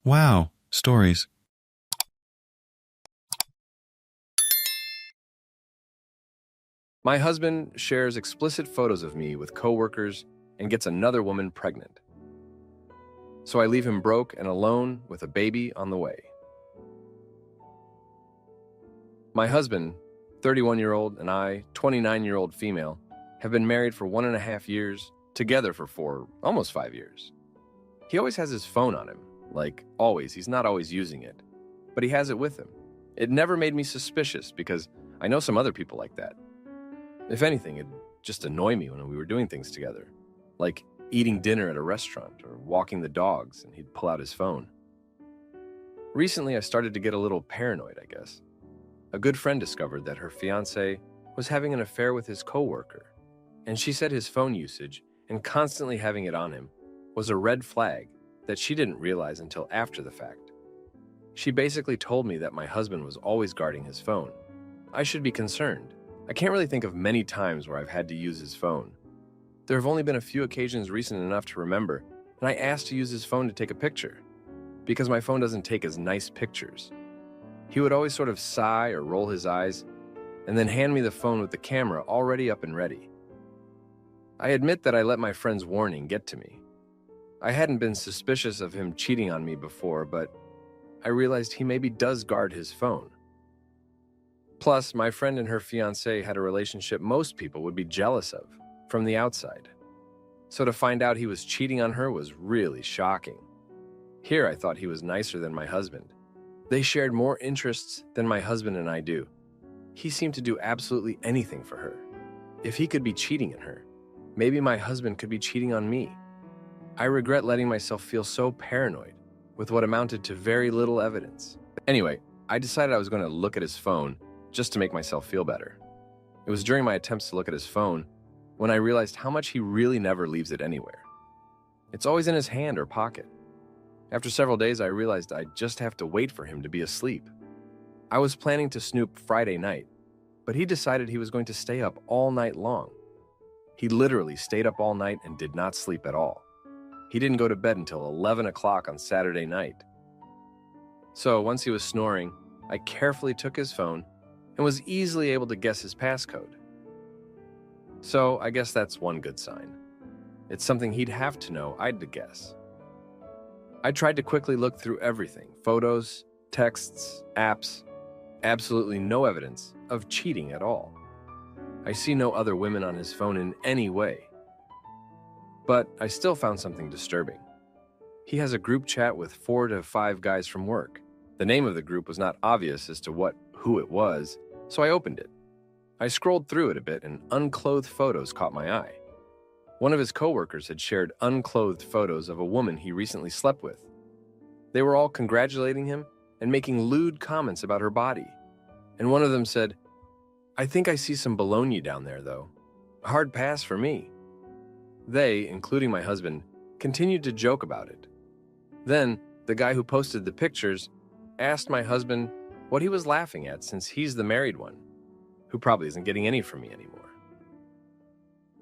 Wow, stories. My husband shares explicit photos of me with coworkers and gets another woman pregnant. So I leave him broke and alone with a baby on the way. My husband, 31-year-old, and I, 29-year-old female, have been married for 1.5 years, together for almost 5 years. He always has his phone on him, like always. He's not always using it, but he has it with him. It never made me suspicious because I know some other people like that. If anything, it'd just annoy me when we were doing things together, like eating dinner at a restaurant or walking the dogs, and he'd pull out his phone. Recently, I started to get a little paranoid, I guess. A good friend discovered that her fiancé was having an affair with his coworker, and she said his phone usage and constantly having it on him was a red flag that she didn't realize until after the fact. She basically told me that my husband was always guarding his phone. I should be concerned. I can't really think of many times where I've had to use his phone. There have only been a few occasions recent enough to remember, and I asked to use his phone to take a picture, because my phone doesn't take as nice pictures. He would always sort of sigh or roll his eyes, and then hand me the phone with the camera already up and ready. I admit that I let my friend's warning get to me. I hadn't been suspicious of him cheating on me before, but I realized he maybe does guard his phone. Plus, my friend and her fiancé had a relationship most people would be jealous of from the outside. So to find out he was cheating on her was really shocking. Here I thought he was nicer than my husband. They shared more interests than my husband and I do. He seemed to do absolutely anything for her. If he could be cheating on her, maybe my husband could be cheating on me. I regret letting myself feel so paranoid with what amounted to very little evidence. Anyway, I decided I was going to look at his phone just to make myself feel better. It was during my attempts to look at his phone when I realized how much he really never leaves it anywhere. It's always in his hand or pocket. After several days, I realized I'd just have to wait for him to be asleep. I was planning to snoop Friday night, but he decided he was going to stay up all night long. He literally stayed up all night and did not sleep at all. He didn't go to bed until 11 o'clock on Saturday night. So once he was snoring, I carefully took his phone and was easily able to guess his passcode. So I guess that's one good sign. It's something he'd have to know I'd to guess. I tried to quickly look through everything, photos, texts, apps, absolutely no evidence of cheating at all. I see no other women on his phone in any way. But I still found something disturbing. He has a group chat with 4 to 5 guys from work. The name of the group was not obvious as to who it was, so I opened it. I scrolled through it a bit and unclothed photos caught my eye. One of his coworkers had shared unclothed photos of a woman he recently slept with. They were all congratulating him and making lewd comments about her body. And one of them said, "I think I see some bologna down there, though. Hard pass for me." They, including my husband, continued to joke about it. Then, the guy who posted the pictures asked my husband what he was laughing at since he's the married one, who probably isn't getting any from me anymore.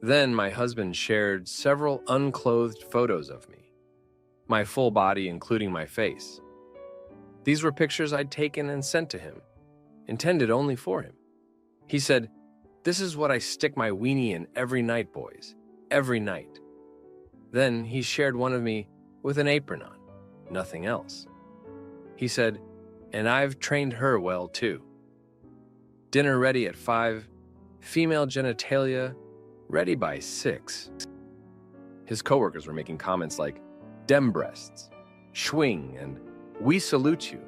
Then my husband shared several unclothed photos of me, my full body including my face. These were pictures I'd taken and sent to him, intended only for him. He said, "This is what I stick my weenie in every night, boys, every night." Then he shared one of me with an apron on, nothing else. He said, "And I've trained her well too. Dinner ready at 5, female genitalia ready by 6. His coworkers were making comments like, "Dem breasts," "Schwing," and "We salute you."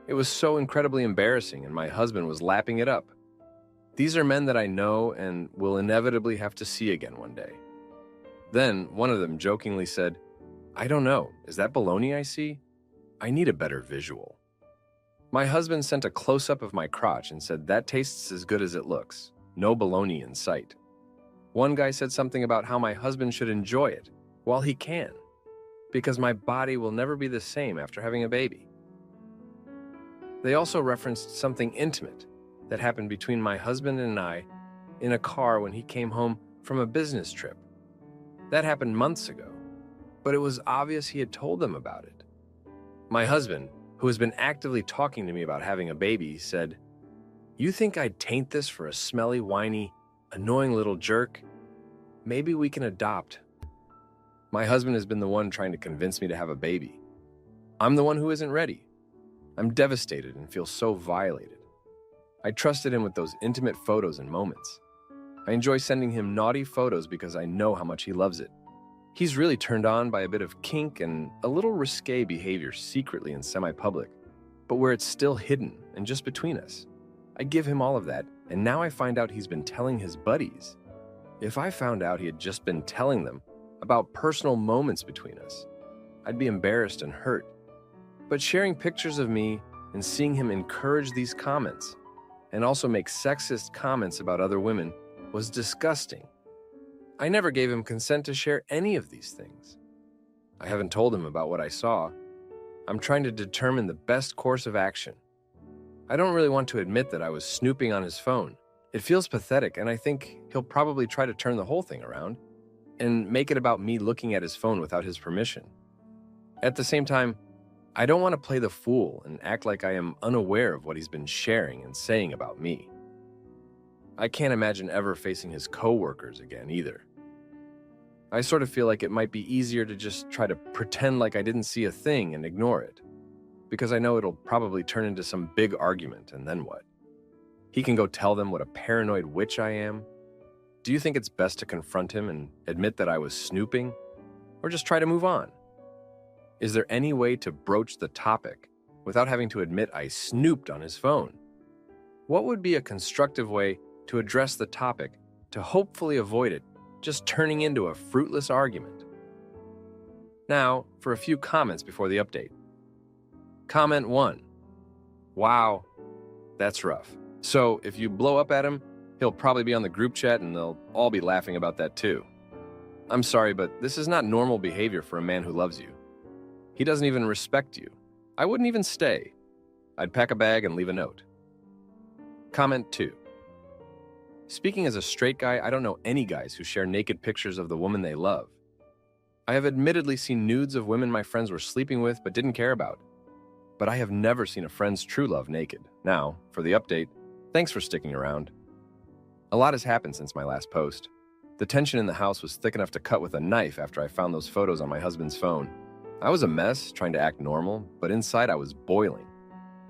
It was so incredibly embarrassing, and my husband was lapping it up. These are men that I know and will inevitably have to see again one day. Then one of them jokingly said, "I don't know, is that bologna I see? I need a better visual." My husband sent a close-up of my crotch and said that tastes as good as it looks. No bologna in sight. One guy said something about how my husband should enjoy it while he can, because my body will never be the same after having a baby. They also referenced something intimate that happened between my husband and I in a car when he came home from a business trip. That happened months ago, but it was obvious he had told them about it. My husband, who has been actively talking to me about having a baby, said, "You think I'd taint this for a smelly, whiny, annoying little jerk? Maybe we can adopt." My husband has been the one trying to convince me to have a baby. I'm the one who isn't ready. I'm devastated and feel so violated. I trusted him with those intimate photos and moments. I enjoy sending him naughty photos because I know how much he loves it. He's really turned on by a bit of kink and a little risque behavior secretly and semi-public, but where it's still hidden and just between us. I give him all of that, and now I find out he's been telling his buddies. If I found out he had just been telling them about personal moments between us, I'd be embarrassed and hurt. But sharing pictures of me and seeing him encourage these comments and also make sexist comments about other women was disgusting. I never gave him consent to share any of these things. I haven't told him about what I saw. I'm trying to determine the best course of action. I don't really want to admit that I was snooping on his phone. It feels pathetic, and I think he'll probably try to turn the whole thing around and make it about me looking at his phone without his permission. At the same time, I don't want to play the fool and act like I am unaware of what he's been sharing and saying about me. I can't imagine ever facing his coworkers again either. I sort of feel like it might be easier to just try to pretend like I didn't see a thing and ignore it, because I know it'll probably turn into some big argument, and then what? He can go tell them what a paranoid witch I am. Do you think it's best to confront him and admit that I was snooping, or just try to move on? Is there any way to broach the topic without having to admit I snooped on his phone? What would be a constructive way to address the topic to hopefully avoid it just turning into a fruitless argument? Now, for a few comments before the update. Comment 1. Wow, that's rough. So if you blow up at him, he'll probably be on the group chat and they'll all be laughing about that too. I'm sorry, but this is not normal behavior for a man who loves you. He doesn't even respect you. I wouldn't even stay. I'd pack a bag and leave a note. Comment 2. Speaking as a straight guy, I don't know any guys who share naked pictures of the woman they love. I have admittedly seen nudes of women my friends were sleeping with but didn't care about. But I have never seen a friend's true love naked. Now, for the update, thanks for sticking around. A lot has happened since my last post. The tension in the house was thick enough to cut with a knife after I found those photos on my husband's phone. I was a mess, trying to act normal, but inside I was boiling.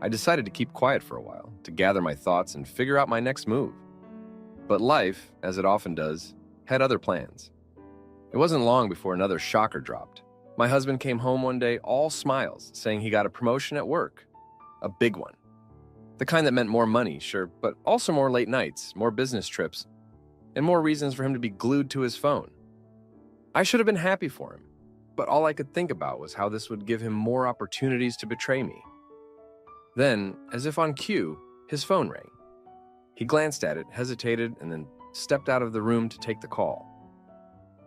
I decided to keep quiet for a while, to gather my thoughts and figure out my next move. But life, as it often does, had other plans. It wasn't long before another shocker dropped. My husband came home one day all smiles, saying he got a promotion at work. A big one. The kind that meant more money, sure, but also more late nights, more business trips, and more reasons for him to be glued to his phone. I should have been happy for him, but all I could think about was how this would give him more opportunities to betray me. Then, as if on cue, his phone rang. He glanced at it, hesitated, and then stepped out of the room to take the call.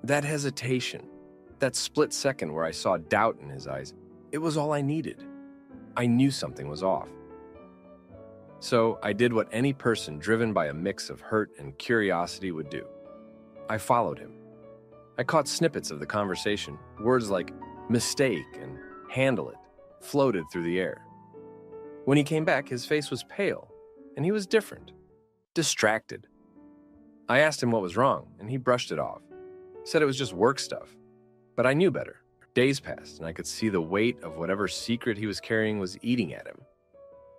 That hesitation, that split second where I saw doubt in his eyes, it was all I needed. I knew something was off. So I did what any person driven by a mix of hurt and curiosity would do. I followed him. I caught snippets of the conversation. Words like mistake and handle it floated through the air. When he came back, his face was pale, and he was different, distracted. I asked him what was wrong, and he brushed it off. Said it was just work stuff. But I knew better. Days passed, and I could see the weight of whatever secret he was carrying was eating at him.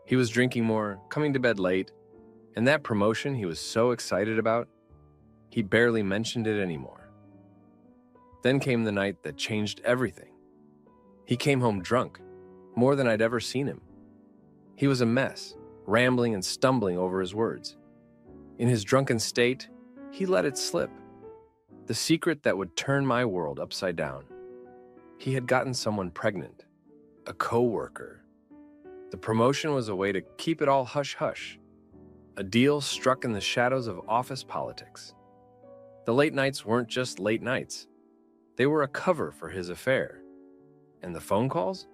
He was drinking more, coming to bed late, and that promotion he was so excited about, he barely mentioned it anymore. Then came the night that changed everything. He came home drunk, more than I'd ever seen him. He was a mess, rambling and stumbling over his words. In his drunken state, he let it slip. The secret that would turn my world upside down. He had gotten someone pregnant, a coworker. The promotion was a way to keep it all hush-hush, a deal struck in the shadows of office politics. The late nights weren't just late nights. They were a cover for his affair. And the phone calls?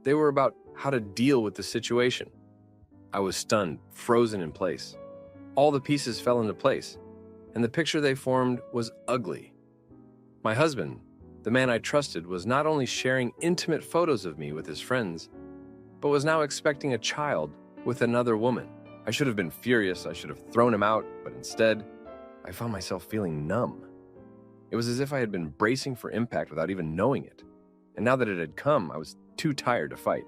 They were about how to deal with the situation. I was stunned, frozen in place. All the pieces fell into place, and the picture they formed was ugly. My husband, the man I trusted, was not only sharing intimate photos of me with his friends, but was now expecting a child with another woman. I should have been furious, I should have thrown him out, but instead, I found myself feeling numb. It was as if I had been bracing for impact without even knowing it, and now that it had come, I was too tired to fight.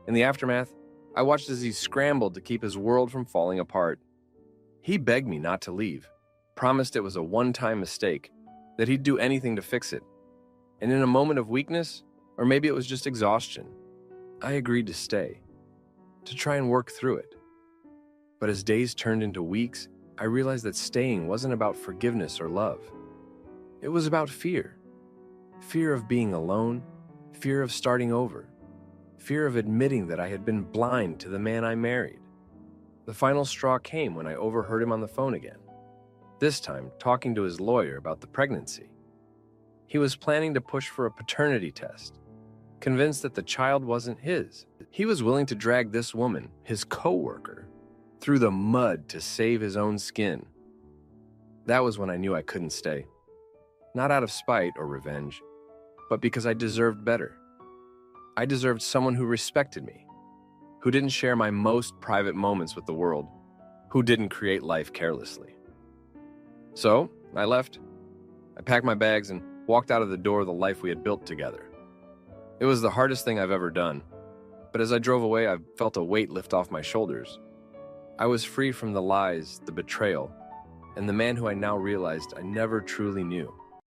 In the aftermath, I watched as he scrambled to keep his world from falling apart. He begged me not to leave, promised it was a one-time mistake, that he'd do anything to fix it. And in a moment of weakness, or maybe it was just exhaustion, I agreed to stay, to try and work through it. But as days turned into weeks, I realized that staying wasn't about forgiveness or love. It was about fear. Fear of being alone, fear of starting over, fear of admitting that I had been blind to the man I married. The final straw came when I overheard him on the phone again, this time talking to his lawyer about the pregnancy. He was planning to push for a paternity test, convinced that the child wasn't his. He was willing to drag this woman, his co-worker, through the mud to save his own skin. That was when I knew I couldn't stay. Not out of spite or revenge, but because I deserved better. I deserved someone who respected me, who didn't share my most private moments with the world, who didn't create life carelessly. So, I left. I packed my bags and walked out of the door of the life we had built together. It was the hardest thing I've ever done, but as I drove away, I felt a weight lift off my shoulders. I was free from the lies, the betrayal, and the man who I now realized I never truly knew.